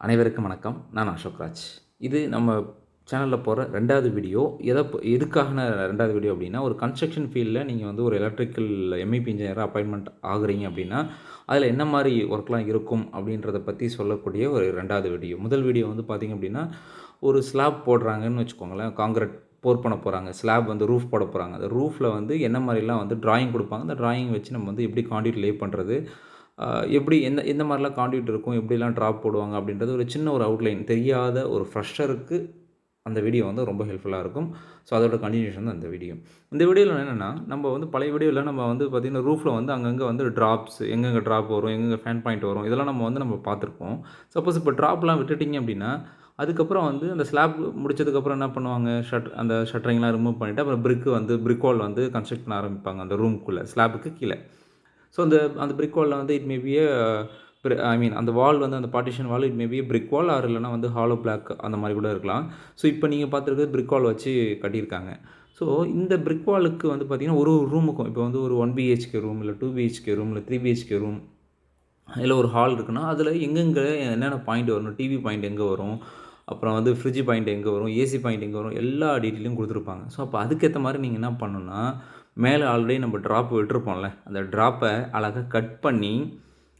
அனைவருக்கும் வணக்கம். நான் அசோக்ராஜ். இது நம்ம சேனலில் போகிற 2வது வீடியோ. எதுக்கான 2வது வீடியோ அப்படின்னா, ஒரு கன்ஸ்ட்ரக்ஷன் ஃபீல்டில் நீங்கள் வந்து ஒரு எலக்ட்ரிக்கல் MEP இன்ஜினியராக அப்பாயின்மெண்ட் ஆகுறீங்க அப்படின்னா, அதில் என்ன மாதிரி ஒர்க்லாம் இருக்கும் அப்படின்றத பற்றி சொல்லக்கூடிய ஒரு 2வது வீடியோ. முதல் வீடியோ வந்து பார்த்திங்க அப்படின்னா, ஒரு ஸ்லாப் போடுறாங்கன்னு வச்சுக்கோங்களேன். காங்கிரீட் போர் பண்ண போகிறாங்க. ஸ்லாப் வந்து ரூஃப் போட போகிறாங்க. அந்த ரூஃபில் வந்து என்ன மாதிரிலாம் வந்து ட்ராயிங் கொடுப்பாங்க. அந்த ட்ராயிங் வச்சு நம்ம வந்து எப்படி கான்டியூட் லே பண்ணுறது, எப்படி எந்த மாதிரிலாம் கான்டியூட் இருக்கும், எப்படிலாம் ட்ராப் போடுவாங்க அப்படின்றது ஒரு சின்ன ஒரு அவுட்லைன் தெரியாத ஒரு ஃப்ரெஷருக்கு அந்த வீடியோ வந்து ரொம்ப ஹெல்ப்ஃபுல்லாக இருக்கும். ஸோ அதோட கண்டினியூஷன் தான் இந்த வீடியோ. இந்த வீடியோவில் என்னென்னா, நம்ம வந்து பழைய வீடியோவில் நம்ம வந்து பார்த்திங்கன்னா ரூஃபில் வந்து அங்கங்கே வந்து ட்ராப்ஸ் எங்கெங்கே ட்ராப் வரும், எங்கெங்கே ஃபேன் பாயிண்ட் வரும், இதெல்லாம் நம்ம பார்த்துருப்போம். சப்போஸ் இப்போ ட்ராப்லாம் விட்டுட்டிங்க அப்படின்னா, அதுக்கப்புறம் வந்து அந்த ஸ்லாப் முடிச்சதுக்கப்புறம் என்ன பண்ணுவாங்க, அந்த ஷட்டரிங்லாம் ரிமூவ் பண்ணிவிட்டு அப்புறம் பிரிக் வால் வந்து கன்ஸ்ட்ரக்ட் பண்ண ஆரம்பிப்பாங்க அந்த ரூமுக்குள்ளே ஸ்லாப்புக்கு கீழே. ஸோ அந்த பிரிக் வாலில் வந்து இட் மே பி அந்த வால் வந்து அந்த partition wall it may be brick wall or இல்லைனா வந்து ஹாலோ பிளாக் அந்த மாதிரி கூட இருக்கலாம். ஸோ இப்போ நீங்கள் பார்த்துருக்கிறது பிரிக் வால் வச்சு கட்டியிருக்காங்க. ஸோ இந்த பிரிக் வாலுக்கு வந்து பார்த்திங்கன்னா ஒரு ரூமுக்கும் இப்போ வந்து ஒரு 1 BHK ரூம் இல்லை 2 BHK ரூம் இல்லை 3 BHK ரூம் இல்லை ஒரு ஹால் இருக்குன்னா அதில் எங்கெங்கே என்னென்ன பாயிண்ட் வரும், டிவி பாயிண்ட் எங்கே வரும், அப்புறம் வந்து ஃப்ரிட்ஜ் பாயிண்ட் எங்கே வரும், ஏசி பாயிண்ட் எங்கே வரும், எல்லா டீட்டெயிலும் கொடுத்துருப்பாங்க. ஸோ அப்போ அதுக்கேற்ற மாதிரி நீங்கள் என்ன பண்ணணுன்னா, மேலே ஆல்ரெடி நம்ம ட்ராப் விட்டுருப்போம்ல, அந்த ட்ராப்பை அழகாக கட் பண்ணி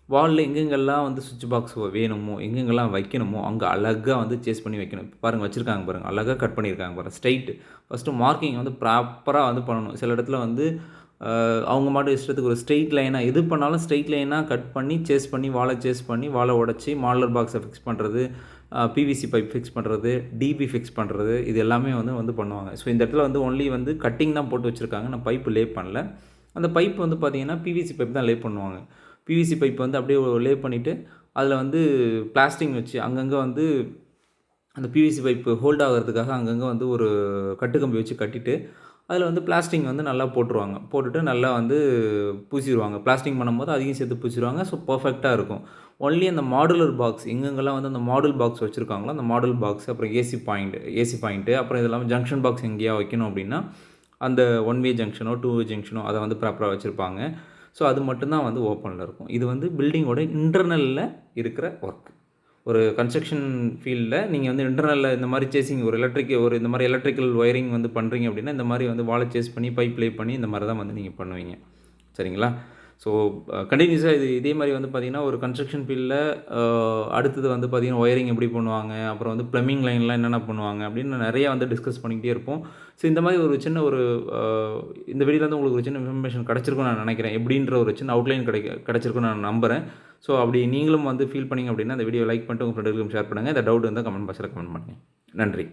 வாலில் எங்கெங்கெல்லாம் வந்து சுவிட்ச் பாக்ஸ் வேணுமோ, எங்கெங்கெல்லாம் வைக்கணுமோ அங்கே அழகாக வந்து சேஸ் பண்ணி வைக்கணும். இப்போ பாருங்கள் வச்சுருக்காங்க பாருங்கள், அழகாக கட் பண்ணியிருக்காங்க பாருங்கள். ஸ்ட்ரைட்டு ஃபஸ்ட்டு மார்க்கிங் வந்து ப்ராப்பராக வந்து பண்ணணும். சில இடத்துல வந்து அவங்க மாட்டு இஷ்டத்துக்கு ஒரு ஸ்ட்ரெயிட் லைனாக எது பண்ணாலும் ஸ்ட்ரெயிட் லைனாக கட் பண்ணி சேஸ் பண்ணி வாலை உடச்சி மாடலர் பாக்ஸை ஃபிக்ஸ் பண்ணுறது, பிவிசி பைப் ஃபிக்ஸ் பண்ணுறது, டிபி ஃபிக்ஸ் பண்ணுறது, இது எல்லாமே வந்து பண்ணுவாங்க. ஸோ இந்த இடத்துல வந்து ஒன்லி வந்து கட்டிங் தான் போட்டு வச்சுருக்காங்க. நான் பைப்பு லே பண்ணல. அந்த பைப் வந்து பார்த்திங்கன்னா பிவிசி பைப் தான் லே பண்ணுவாங்க. பிவிசி பைப் வந்து அப்படியே லே பண்ணிவிட்டு அதில் வந்து பிளாஸ்டிக் வச்சு அங்கங்கே வந்து அந்த பிவிசி பைப்பு ஹோல்ட் ஆகிறதுக்காக அங்கங்கே வந்து ஒரு கட்டுக்கம்பி வச்சு கட்டிட்டு அதில் வந்து பிளாஸ்டிக் வந்து நல்லா போட்டுருவாங்க. போட்டுட்டு நல்லா வந்து பூசிடுவாங்க. பிளாஸ்டிக் பண்ணும்போது அதையும் சேர்த்து பூசிடுவாங்க. ஸோ பர்ஃபெக்டாக இருக்கும். ஒன்லி அந்த மாடுலர் பாக்ஸ் எங்கெங்கெல்லாம் வந்து அந்த மாடல் பாக்ஸ் வச்சுருக்காங்களோ அந்த மாடல் பாக்ஸ், அப்புறம் ஏசி பாயிண்ட்டு, அப்புறம் இது இல்லாமல் ஜங்ஷன் பாக்ஸ் எங்கேயா வைக்கணும் அப்படின்னா அந்த 1 வே ஜங்ஷனோ 2 வே ஜங்ஷனோ அதை வந்து ப்ராப்பராக வச்சுருப்பாங்க. ஸோ அது மட்டும்தான் வந்து ஓப்பனில் இருக்கும். இது வந்து பில்டிங்கோட இன்டர்னலில் இருக்கிற ஒர்க். ஒரு கன்ஸ்ட்ரக்ஷன் ஃபீல்டில் நீங்கள் வந்து இன்டர்னலில் இந்த மாதிரி சேசிங் ஒரு இந்த மாதிரி எலக்ட்ரிக்கல் ஒயரிங் வந்து பண்ணுறீங்க அப்படின்னா இந்த மாதிரி வந்து வாலை சேஸ் பண்ணி பைப் லே பண்ணி இந்த மாதிரி தான் வந்து நீங்கள் பண்ணுவீங்க. சரிங்களா? ஸோ கண்டினியூஸாக இதே மாதிரி வந்து பார்த்திங்கன்னா ஒரு கன்ஸ்ட்ரக்ஷன் ஃபீல்டில் அடுத்தது வந்து பார்த்திங்கன்னா ஒயரிங் எப்படி பண்ணுவாங்க, அப்புறம் வந்து ப்ளம்பிங் லைன்லாம் என்னென்ன பண்ணுவாங்க அப்படின்னு நிறையா வந்து டிஸ்கஸ் பண்ணிக்கிட்டே இருப்போம். ஸோ இந்த மாதிரி ஒரு சின்ன இந்த வீடியோவில் வந்து உங்களுக்கு ஒரு சின்ன இன்ஃபர்மேஷன் கிடச்சிருக்குன்னு நான் நினைக்கிறேன். எப்படின்ற ஒரு சின்ன அவுட்லைன் கிடச்சிருக்குன்னு நான் நம்புகிறேன். ஸோ அப்படி நீங்களும் வந்து ஃபீல் பண்ணிங்க அப்படின்னா அந்த வீடியோ லைக் பண்ணிட்டு உங்கள் ஃப்ரெண்டுகளுக்கும் ஷேர் பண்ணுங்கள். இந்த டவுட் இருந்தால் கமெண்ட் பாக்ஸில் கமெண்ட் பண்ணுங்கள். நன்றி.